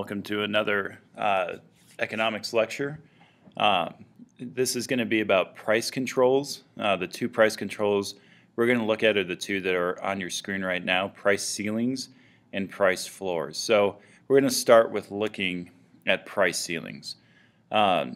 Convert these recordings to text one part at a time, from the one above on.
welcome to another economics lecture. This is going to be about price controls. The two price controls we're going to look at are the two that are on your screen right now: price ceilings and price floors. So we're going to start with looking at price ceilings. Now,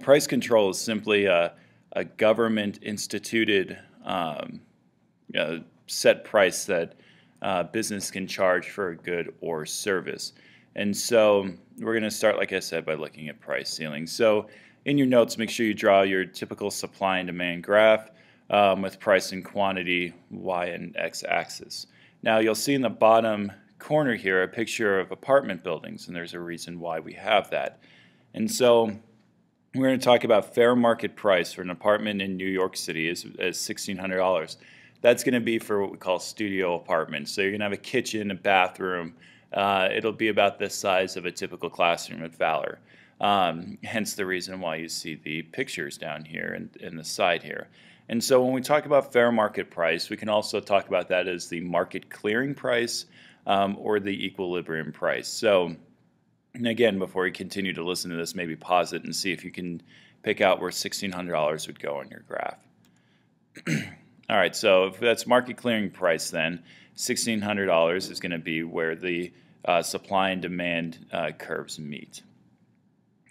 price control is simply a government instituted set price that business can charge for a good or service. And so we're going to start, like I said, by looking at price ceilings. So in your notes, make sure you draw your typical supply and demand graph with price and quantity, Y and X axis. Now you'll see in the bottom corner here a picture of apartment buildings, and there's a reason why we have that. And so we're going to talk about fair market price for an apartment in New York City is $1,600. That's going to be for what we call studio apartments. So you're going to have a kitchen, a bathroom. It'll be about the size of a typical classroom at Valor. Hence the reason why you see the pictures down here in the side here. And so when we talk about fair market price, we can also talk about that as the market clearing price or the equilibrium price. So and again, before you continue to listen to this, maybe pause it and see if you can pick out where $1,600 would go on your graph. All right, so if that's market clearing price, then $1,600 is going to be where the supply and demand curves meet.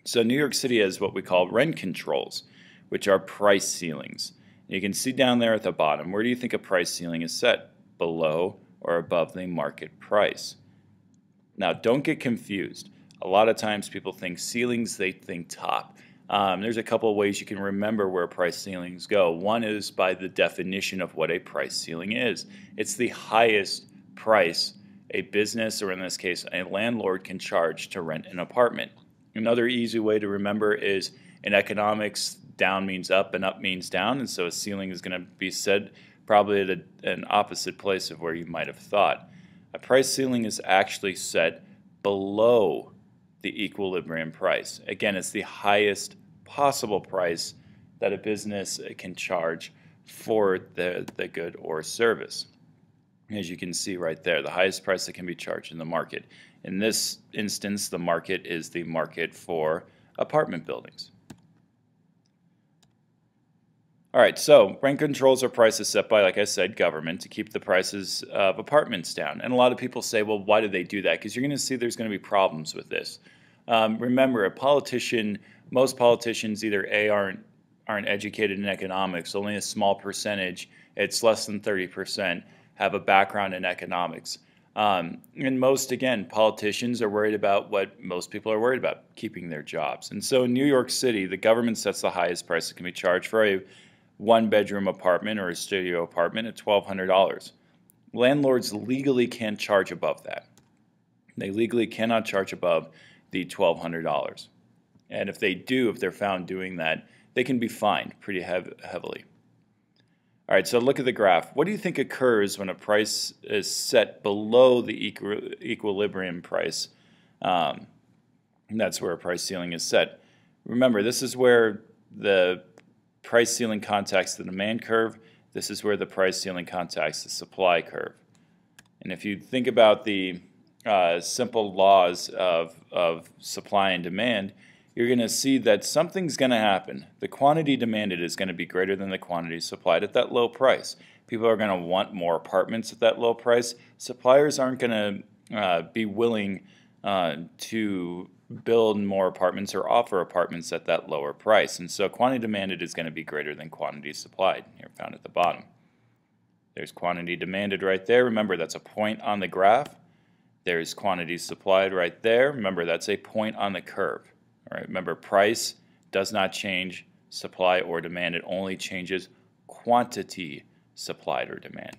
So New York City has what we call rent controls, which are price ceilings. You can see down there at the bottom, where do you think a price ceiling is set? Below or above the market price? Now, don't get confused. A lot of times people think ceilings, they think top. There's a couple of ways you can remember where price ceilings go. One is by the definition of what a price ceiling is. It's the highest price a business, or in this case, a landlord, can charge to rent an apartment. Another easy way to remember is in economics, down means up and up means down, and so a ceiling is going to be set probably at an opposite place of where you might have thought. A price ceiling is actually set below the equilibrium price. Again, it's the highest possible price that a business can charge for the good or service. As you can see right there, the highest price that can be charged in the market. In this instance, the market is the market for apartment buildings. All right, so rent controls are prices set by, like I said, government to keep the prices of apartments down. And a lot of people say, well, why do they do that? Because you're going to see there's going to be problems with this. Remember, most politicians either A, aren't educated in economics, only a small percentage, it's less than 30%, have a background in economics. And most, again, politicians are worried about what most people are worried about, keeping their jobs. And so in New York City, the government sets the highest price that can be charged for a one-bedroom apartment or a studio apartment at $1,200. Landlords legally can't charge above that. They legally cannot charge above the $1,200. And if they do, if they're found doing that, they can be fined pretty heavily. All right, so look at the graph. What do you think occurs when a price is set below the equilibrium price? And that's where a price ceiling is set. Remember, this is where the price ceiling contacts the demand curve. This is where the price ceiling contacts the supply curve. And if you think about the simple laws of supply and demand, you're going to see that something's going to happen. The quantity demanded is going to be greater than the quantity supplied at that low price. People are going to want more apartments at that low price. Suppliers aren't going to be willing to build more apartments or offer apartments at that lower price. And so quantity demanded is going to be greater than quantity supplied, here found at the bottom. There's quantity demanded right there. Remember, that's a point on the graph. There's quantity supplied right there. Remember, that's a point on the curve. All right, remember, price does not change supply or demand. It only changes quantity supplied or demand.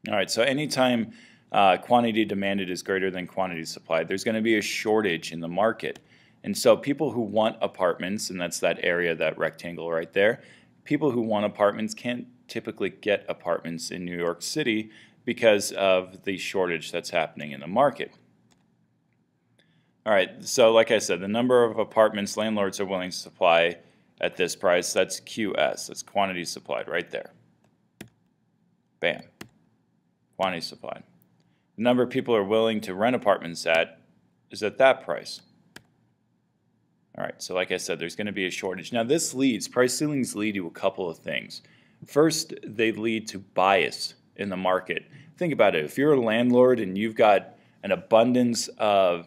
All right, so anytime quantity demanded is greater than quantity supplied, there's going to be a shortage in the market. And so people who want apartments, and that's that area, that rectangle right there, people who want apartments can't typically get apartments in New York City because of the shortage that's happening in the market. All right, so like I said, the number of apartments landlords are willing to supply at this price, that's QS, that's quantity supplied right there. Bam, quantity supplied. The number of people are willing to rent apartments at is at that price. All right, so like I said, there's going to be a shortage. Now price ceilings lead to a couple of things. First, they lead to bias in the market. Think about it. If you're a landlord and you've got an abundance of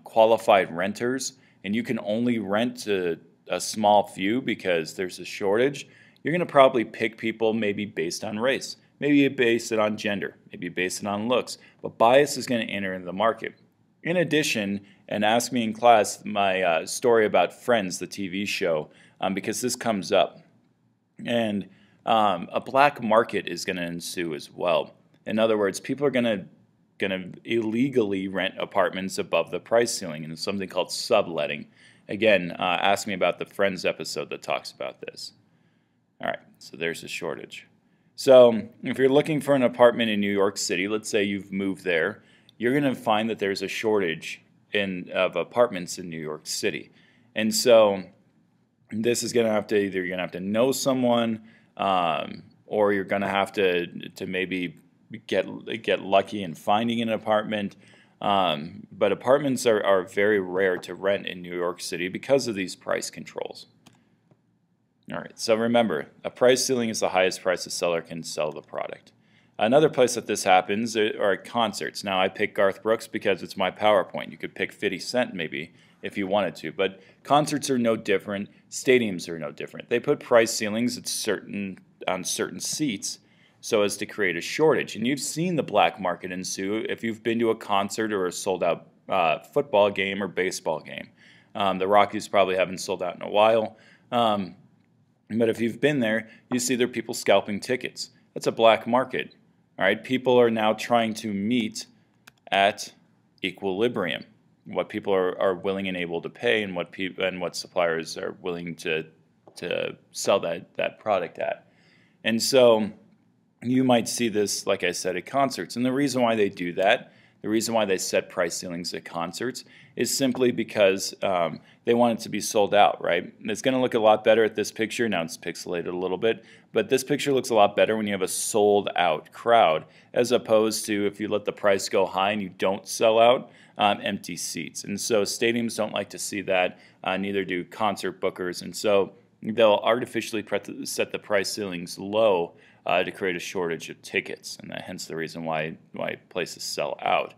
qualified renters and you can only rent to a small few because there's a shortage, you're going to probably pick people maybe based on race. Maybe you base it on gender. Maybe you base it on looks. But bias is going to enter into the market. In addition, and ask me in class my story about Friends, the TV show, because this comes up. And a black market is going to ensue as well. In other words, people are going to illegally rent apartments above the price ceiling, and it's something called subletting. Again, ask me about the Friends episode that talks about this. All right, so there's a shortage. So if you're looking for an apartment in New York City, let's say you've moved there, you're going to find that there's a shortage of apartments in New York City. And so this is going to have to either you're going to have to know someone or you're going to have to maybe get lucky in finding an apartment. But apartments are very rare to rent in New York City because of these price controls. All right, so remember, a price ceiling is the highest price a seller can sell the product. Another place that this happens are at concerts. Now, I pick Garth Brooks because it's my PowerPoint. You could pick 50 Cent maybe if you wanted to, but concerts are no different. Stadiums are no different. They put price ceilings on certain seats so as to create a shortage. And you've seen the black market ensue if you've been to a concert or a sold-out football game or baseball game. The Rockies probably haven't sold out in a while, but if you've been there, you see there are people scalping tickets. That's a black market. All right, people are now trying to meet at equilibrium, what people are willing and able to pay, and what suppliers are willing to sell that product at. And so you might see this, like I said, at concerts. And the reason why they do that, the reason why they set price ceilings at concerts, is simply because they want it to be sold out, right? It's going to look a lot better at this picture. Now it's pixelated a little bit, but this picture looks a lot better when you have a sold out crowd, as opposed to if you let the price go high and you don't sell out, empty seats. And so stadiums don't like to see that, neither do concert bookers. And so they'll artificially set the price ceilings low to create a shortage of tickets, and hence the reason why places sell out.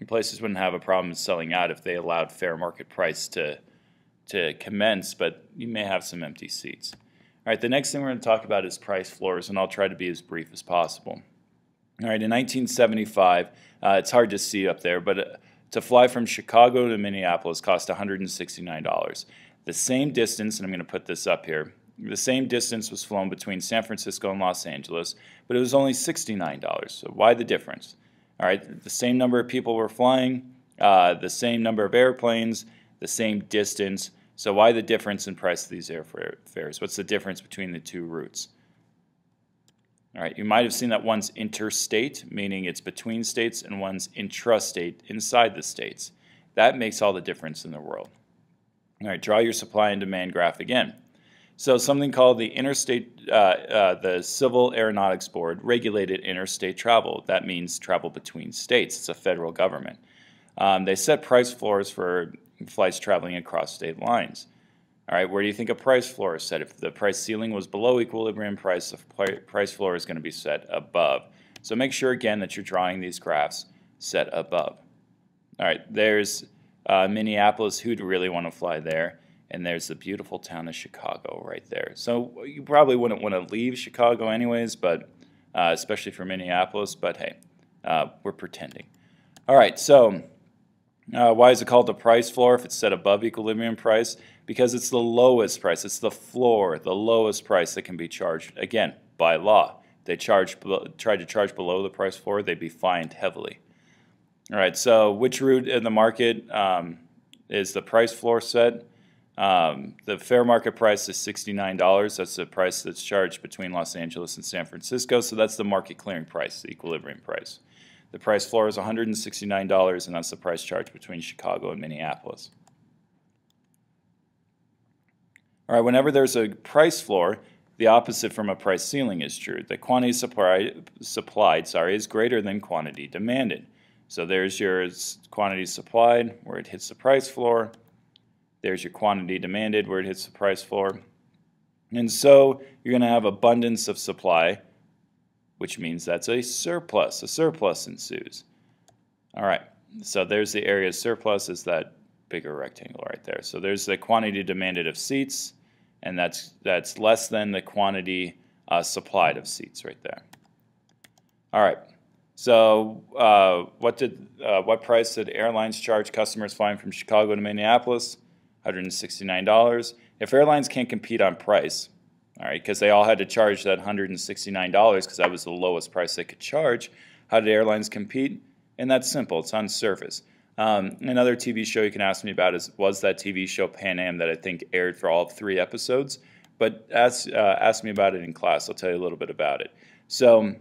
Places wouldn't have a problem selling out if they allowed fair market price to commence, but you may have some empty seats. All right, the next thing we're going to talk about is price floors, and I'll try to be as brief as possible. All right, in 1975, it's hard to see up there, but to fly from Chicago to Minneapolis cost $169. The same distance, and I'm going to put this up here, the same distance was flown between San Francisco and Los Angeles, but it was only $69. So why the difference? All right, the same number of people were flying, the same number of airplanes, the same distance. So why the difference in price of these airfares? What's the difference between the two routes? All right, you might have seen that one's interstate, meaning it's between states, and one's intrastate, inside the states. That makes all the difference in the world. All right, draw your supply and demand graph again. So something called the the Civil Aeronautics Board regulated interstate travel. That means travel between states. It's a federal government. They set price floors for flights traveling across state lines. All right, where do you think a price floor is set? If the price ceiling was below equilibrium price, the price floor is going to be set above. So make sure, again, that you're drawing these graphs set above. All right, there's Minneapolis. Who'd really want to fly there? And there's the beautiful town of Chicago right there. So you probably wouldn't want to leave Chicago anyways, but especially for Minneapolis, but hey, we're pretending. All right, so why is it called the price floor if it's set above equilibrium price? Because it's the lowest price. It's the floor, the lowest price that can be charged, again, by law. If they tried to charge below the price floor, they'd be fined heavily. All right, so which route in the market is the price floor set? The fair market price is $69. That's the price that's charged between Los Angeles and San Francisco. So that's the market clearing price, the equilibrium price. The price floor is $169, and that's the price charged between Chicago and Minneapolis. All right, whenever there's a price floor, the opposite from a price ceiling is true. The quantity supplied is greater than quantity demanded. So there's your quantity supplied where it hits the price floor. There's your quantity demanded where it hits the price floor. And so you're going to have abundance of supply, which means that's a surplus. A surplus ensues. All right, so there's the area surplus, is that bigger rectangle right there. So there's the quantity demanded of seats, and that's less than the quantity supplied of seats right there. All right, so what price did airlines charge customers flying from Chicago to Minneapolis? $169. If airlines can't compete on price, all right, because they all had to charge that $169 because that was the lowest price they could charge, how did airlines compete? And that's simple. It's on service. Another TV show you can ask me about was that TV show Pan Am that I think aired for all 3 episodes. But ask me about it in class. I'll tell you a little bit about it. So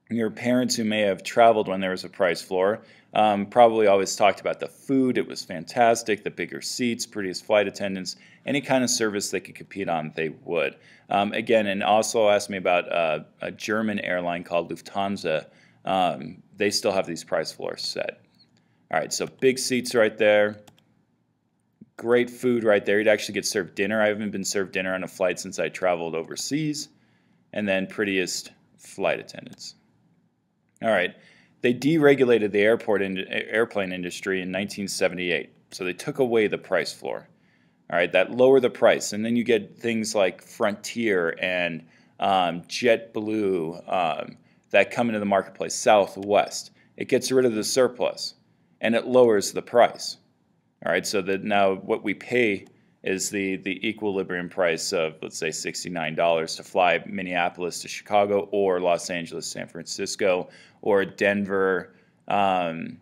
your parents who may have traveled when there was a price floor probably always talked about the food. It was fantastic, the bigger seats, prettiest flight attendants, any kind of service they could compete on, they would. Again, and also asked me about a German airline called Lufthansa. They still have these price floors set. All right, so big seats right there. Great food right there. You'd actually get served dinner. I haven't been served dinner on a flight since I traveled overseas. And then prettiest flight attendants. All right, they deregulated the airplane industry in 1978. So they took away the price floor. All right, that lowered the price. And then you get things like Frontier and JetBlue that come into the marketplace, Southwest. It gets rid of the surplus, and it lowers the price. All right, so that now what we pay is the equilibrium price of, let's say, $69 to fly Minneapolis to Chicago, or Los Angeles, San Francisco, or Denver. I'm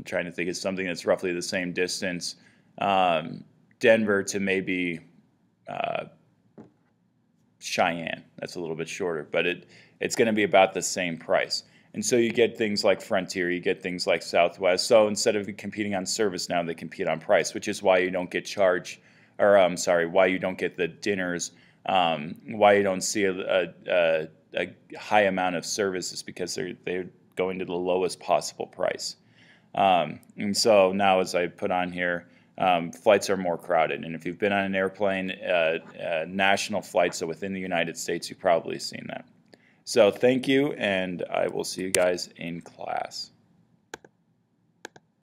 trying to think of something that's roughly the same distance. Denver to maybe Cheyenne. That's a little bit shorter, but it's going to be about the same price. And so you get things like Frontier, you get things like Southwest. So instead of competing on service now, they compete on price, which is why you don't get why you don't get the dinners, why you don't see a high amount of service is because they're going to the lowest possible price. And so now, as I put on here, flights are more crowded. And if you've been on an airplane, national flights, so within the United States, you've probably seen that. So thank you, and I will see you guys in class.